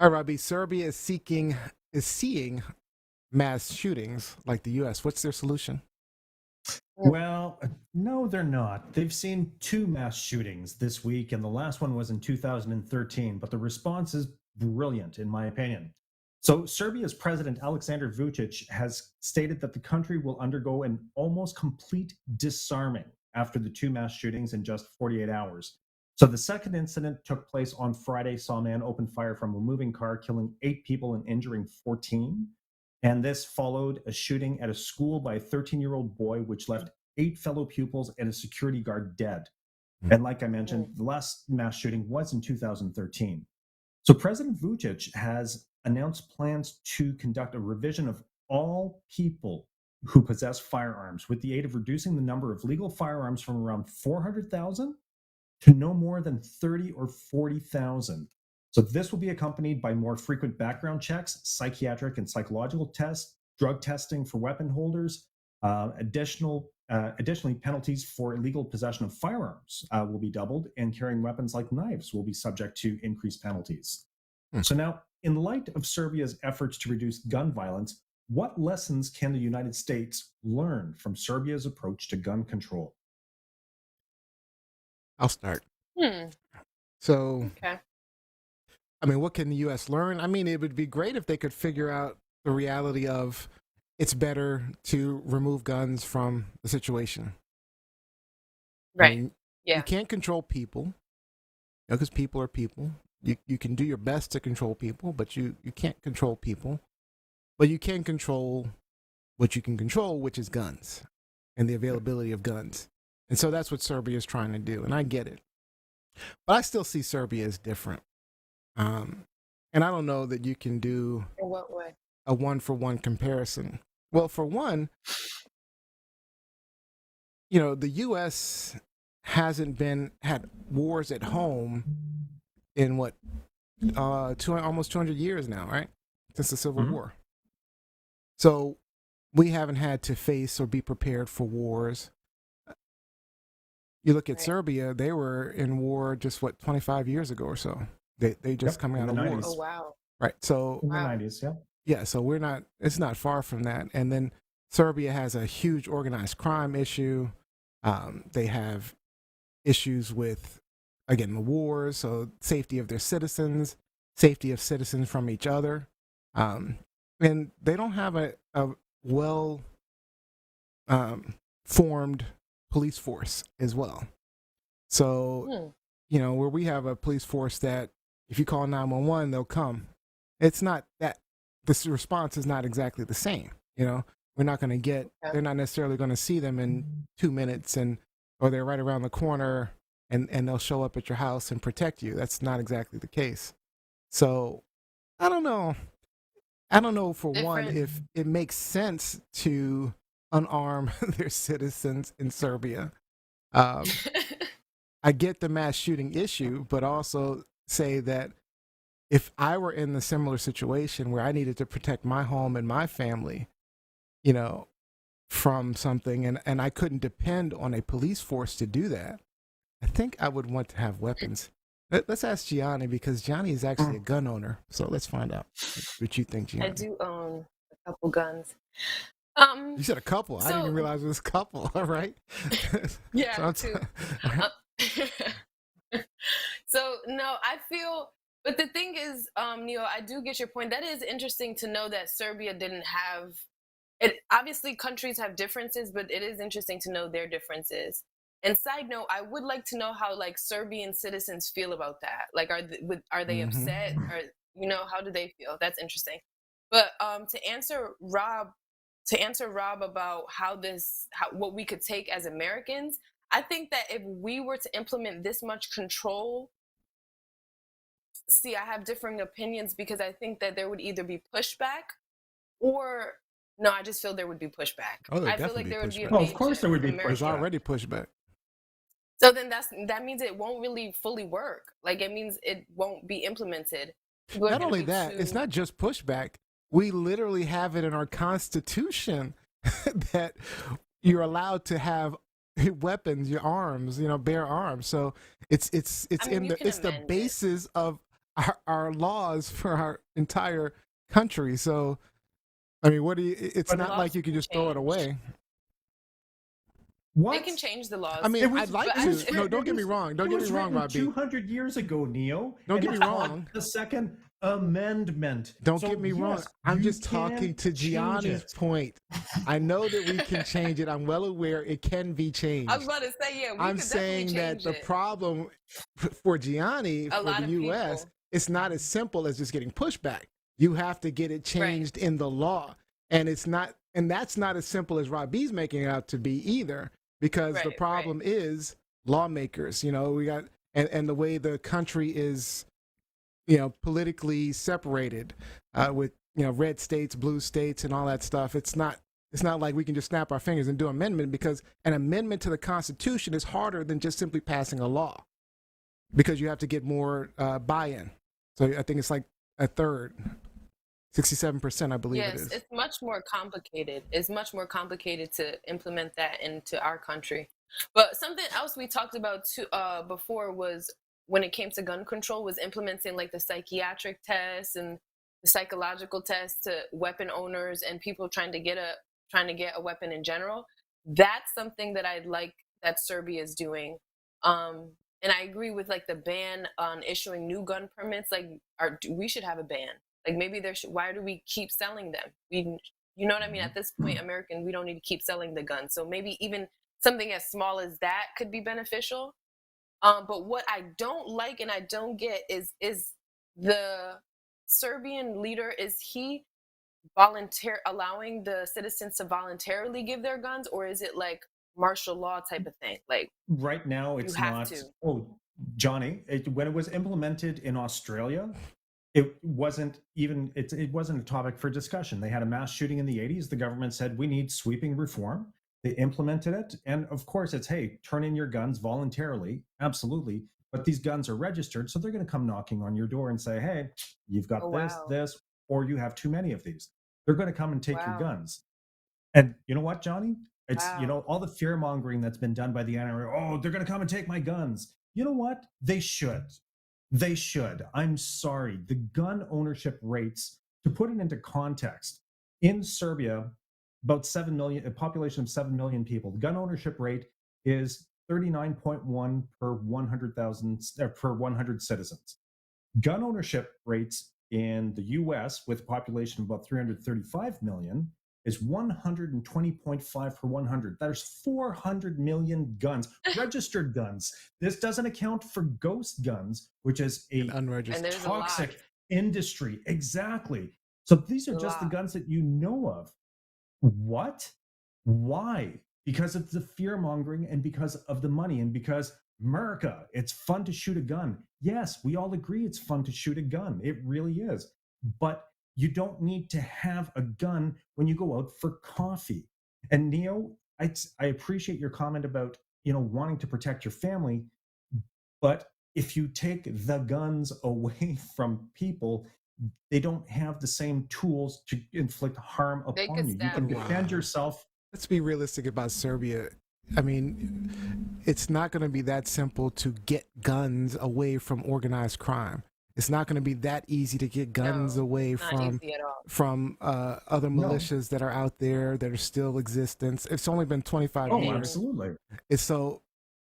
All right, Robbie. Serbia is seeing mass shootings like the U.S. What's their solution? Well, no, they're not. They've seen two mass shootings this week, and the last one was in 2013, but the response is brilliant, in my opinion. So, Serbia's president, Aleksandar Vucic, has stated that the country will undergo an almost complete disarming after the two mass shootings in just 48 hours. So, the second incident took place on Friday, saw a man open fire from a moving car, killing 8 people and injuring 14. And this followed a shooting at a school by a 13-year-old boy, which left 8 fellow pupils and a security guard dead. And like I mentioned, the last mass shooting was in 2013. So President Vucic has announced plans to conduct a revision of all people who possess firearms with the aid of reducing the number of legal firearms from around 400,000 to no more than 30 or 40,000. So this will be accompanied by more frequent background checks, psychiatric and psychological tests, drug testing for weapon holders. Additionally, penalties for illegal possession of firearms will be doubled, and carrying weapons like knives will be subject to increased penalties. So now, in light of Serbia's efforts to reduce gun violence, what lessons can the United States learn from Serbia's approach to gun control? I'll start. Hmm. So, Okay. I mean, what can the U.S. learn? I mean, it would be great if they could figure out the reality of it's better to remove guns from the situation. I Right. mean, Yeah. you can't control people, because people are people. You can do your best to control people, but you can't control people. But you can control what you can control, which is guns and the availability of guns. And so that's what Serbia is trying to do, and I get it. But I still see Serbia as different. And I don't know that you can do In what way? a one-for-one comparison. Well, for one, the U.S. hasn't had wars at home in what, almost 200 years now, right? Since the Civil War. So we haven't had to face or be prepared for wars. You look at Serbia, they were in war just 25 years ago or so. They just coming out of war. Oh, wow. Right. So In the 90s, yeah. yeah, so it's not far from that. And then Serbia has a huge organized crime issue. They have issues with, again, the wars, so safety of their citizens, safety of citizens from each other. And they don't have a well formed police force as well. So, where we have a police force that if you call 911, they'll come. It's not that this response is not exactly the same. We're not going to get, they're not necessarily going to see them in 2 minutes or they're right around the corner and they'll show up at your house and protect you. That's not exactly the case. So I don't know. For one, if it makes sense to unarm their citizens in Serbia. I get the mass shooting issue, but also say that if I were in a similar situation where I needed to protect my home and my family, from something, and I couldn't depend on a police force to do that, I think I would want to have weapons. Let's ask Gianni, because Gianni is actually a gun owner. So let's find out what you think, Gianni. I do own a couple guns. You said a couple. I didn't even realize it was a couple. All right. Yeah, two. So no, I feel, but the thing is, Neo, I do get your point. That is interesting to know that Serbia didn't have it. Obviously, countries have differences, but it is interesting to know their differences. And side note, I would like to know how Serbian citizens feel about that. Are they upset, or how do they feel? That's interesting. But to answer Rob about what we could take as Americans, I think that if we were to implement this much control, I have differing opinions, because I think that there would either be pushback or no, I just feel there would be pushback. Oh, I feel like there would be Oh, of course there would be pushback. There's already pushback. So then that means it won't really fully work. It means it won't be implemented. Not only that, it's not just pushback. We literally have it in our Constitution that you're allowed to have weapons, your arms, bear arms. So it's the basis of our laws for our entire country. So, I mean, what do you? It's But not like you can just throw it away. What? They can change the laws. I mean, I'd like but to. No, don't get me wrong. Don't It get was me wrong, written Robbie. 200 years ago, Neo. Don't get and me it's called wrong. The Second Amendment. Don't So, get me wrong. yes, I'm you just can talking to change Gianni's it. point. I know that we can change it. I'm well aware it can be changed. I was about to say, yeah, we I'm could saying definitely that change the it. problem for Gianni, A for lot the of U.S., people. it's not as simple as just getting pushback. You have to get it changed in the law, and it's not, and that's not as simple as Robbie's making it out to be either. Because the problem is lawmakers. You know, we got and the way the country is, you know, politically separated with, you know, red states, blue states, and all that stuff. It's not like we can just snap our fingers and do an amendment, because an amendment to the Constitution is harder than just simply passing a law, because you have to get more buy-in. So I think it's like a third, 67%, I believe it is. Yes, it's much more complicated. It's much more complicated to implement that into our country. But something else we talked about too, before was when it came to gun control, was implementing like the psychiatric tests and the psychological tests to weapon owners and people trying to get a weapon in general. That's something that I'd like that Serbia is doing. And I agree with like the ban on issuing new gun permits. Like, we should have a ban. Like, maybe there should. Why do we keep selling them? You know what I mean? At this point, we don't need to keep selling the guns. So maybe even something as small as that could be beneficial. But what I don't like and I don't get is the Serbian leader, is he allowing the citizens to voluntarily give their guns, or is it like martial law type of thing? Like, right now, it's not. Oh, Johnny, when it was implemented in Australia, it wasn't a topic for discussion. They had a mass shooting in the 80s. The government said, we need sweeping reform. They implemented it. And of course, it's, hey, turn in your guns voluntarily. Absolutely. But these guns are registered. So they're going to come knocking on your door and say, hey, you've got this, or you have too many of these. They're going to come and take your guns. And you know what, Johnny? It's, you know, all the fear mongering that's been done by the NRA. Oh, they're going to come and take my guns. You know what? They should. They should. I'm sorry. The gun ownership rates, to put it into context, in Serbia, about 7 million, a population of 7 million people, the gun ownership rate is 39.1 per 100,000 per 100 citizens. Gun ownership rates in the US, with a population of about 335 million, is 120.5 per 100. There's 400 million guns, registered guns. This doesn't account for ghost guns, which is a toxic industry. Exactly. So these are just the guns that you know of. What? Why? Because of the fear mongering and because of the money and because America, it's fun to shoot a gun. Yes, we all agree it's fun to shoot a gun. It really is. But you don't need to have a gun when you go out for coffee. And Neo, I appreciate your comment about, you know, wanting to protect your family, but if you take the guns away from people, they don't have the same tools to inflict harm upon you. You can defend yourself. Let's be realistic about Serbia. I mean, it's not going to be that simple to get guns away from organized crime. It's not going to be that easy to get guns away from other militias that are out there that are still existent. It's only been 25 years. Oh, absolutely. So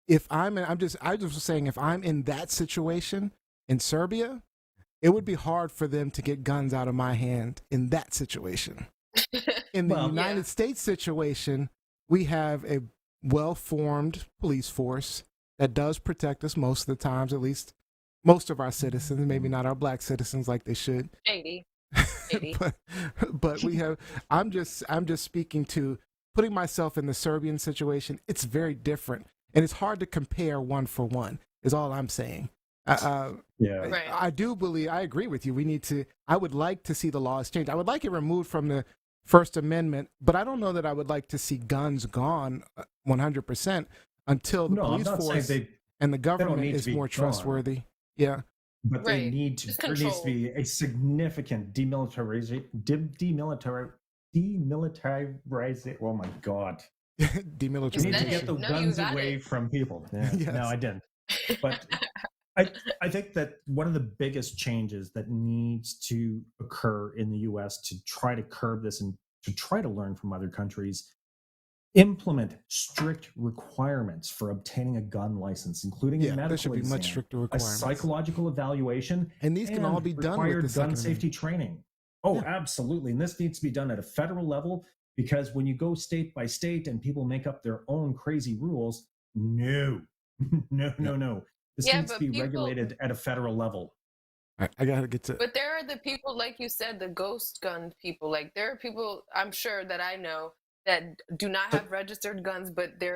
if I was saying, if I'm in that situation in Serbia, it would be hard for them to get guns out of my hand in that situation. In the United States situation, we have a well-formed police force that does protect us most of the times, at least most of our citizens, maybe not our black citizens like they should. 80. but we have, I'm just speaking to putting myself in the Serbian situation. It's very different. And it's hard to compare one for one, is all I'm saying. I do believe, I agree with you. I would like to see the laws change. I would like it removed from the First Amendment, but I don't know that I would like to see guns gone 100% until the police force and the government is more trustworthy. Yeah. But they need to, there needs to be a significant demilitarization. Oh my God. Demilitarization. We need to get the guns away from people. Yeah. No, I didn't. But I think that one of the biggest changes that needs to occur in the US to try to curb this and to try to learn from other countries, implement strict requirements for obtaining a gun license, including a medical there should be exam, much stricter a requirements. Psychological evaluation, and these can all be done with the gun safety training. Oh, absolutely. And this needs to be done at a federal level, because when you go state by state and people make up their own crazy rules, no. This needs to be regulated at a federal level. I gotta get to. But there are the people, like you said, the ghost gun people. Like there are people I'm sure that I know that do not have registered guns, but they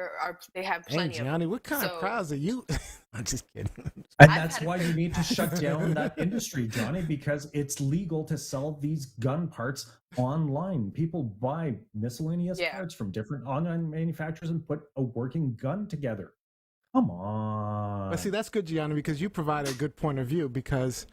have plenty of Johnny, them. what kind of crowds are you? I'm just kidding. And that's why you need to shut down that industry, Johnny, because it's legal to sell these gun parts online. People buy miscellaneous parts from different online manufacturers and put a working gun together. Come on. But see, that's good, Gianni, because you provide a good point of view, because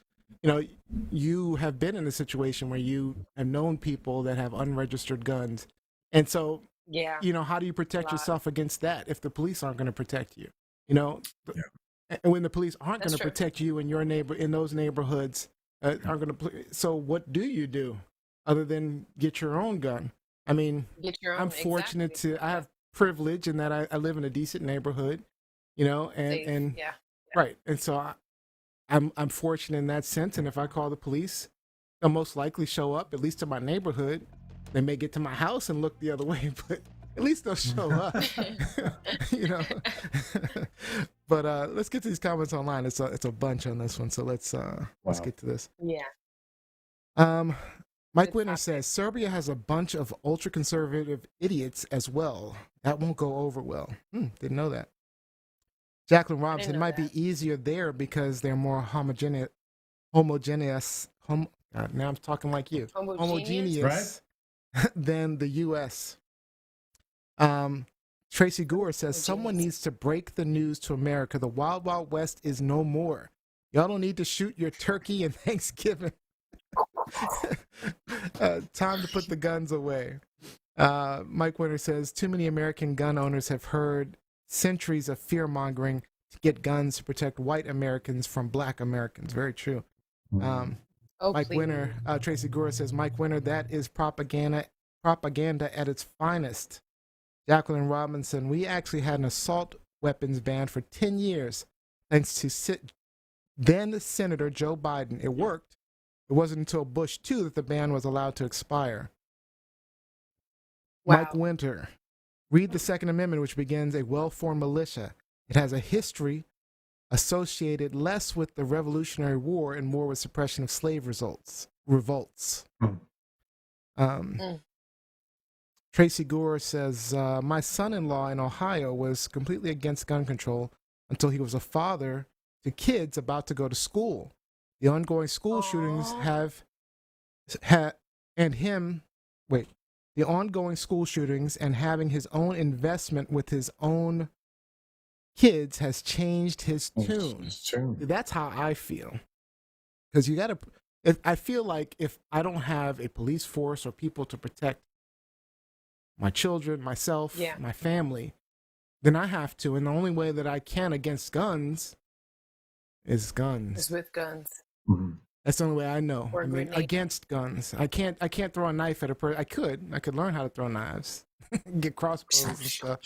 you have been in a situation where you have known people that have unregistered guns. And so, how do you protect yourself against that if the police aren't going to protect you? And when the police aren't going to protect you and your neighbor in those neighborhoods aren't going to. So what do you do other than get your own gun? I mean, I'm fortunate to I have privilege in that I live in a decent neighborhood, right. And so I'm fortunate in that sense. And if I call the police, they'll most likely show up, at least to my neighborhood. They may get to my house and look the other way, but at least they'll show up. But let's get to these comments online. It's a bunch on this one, so let's get to this. Mike Winter says Serbia has a bunch of ultra conservative idiots as well. That won't go over well. Didn't know that. Jacqueline Robinson, it might be easier there because they're more homogeneous. Now I'm talking like you. Homogeneous. Right? Than the U.S. Tracy Gore says someone needs to break the news to America. The Wild Wild West is no more. Y'all don't need to shoot your turkey and Thanksgiving. Time to put the guns away. Mike Winter says too many American gun owners have heard centuries of fear mongering to get guns to protect white Americans from black Americans. Very true. Mike Winter, Tracy Gore says, Mike Winter, that is propaganda at its finest. Jacqueline Robinson, we actually had an assault weapons ban for 10 years, thanks to then Senator Joe Biden. It worked. It wasn't until Bush 2 that the ban was allowed to expire. Wow. Mike Winter, read the Second Amendment, which begins a well-formed militia. It has a history associated less with the Revolutionary War and more with suppression of slave revolts. Tracy Gore says, my son-in-law in Ohio was completely against gun control until he was a father to kids about to go to school. The ongoing school shootings the ongoing school shootings and having his own investment with his own kids has changed his tune. That's how I feel. Because I feel like if I don't have a police force or people to protect my children, myself, my family, then I have to. And the only way that I can against guns is guns. Is with guns. Mm-hmm. That's the only way I know. Against guns. I can't throw a knife at a person. I could learn how to throw knives. Get crossbows and stuff.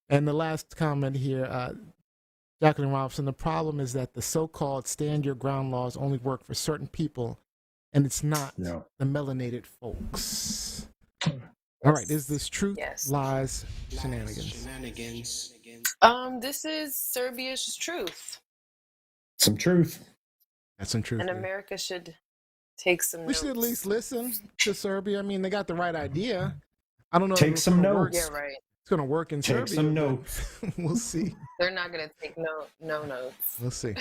And the last comment here, Jacqueline Robinson, the problem is that the so-called stand your ground laws only work for certain people, and it's not the melanated folks. All right, is this truth, lies, shenanigans? This is Serbia's truth. Some truth. That's some truth. And America should take some notes. We should at least listen to Serbia. I mean, they got the right idea. I don't know. Take some notes. Yeah, right. It's going to work in Serbia. Take some notes. We'll see. They're not going to take no notes. We'll see.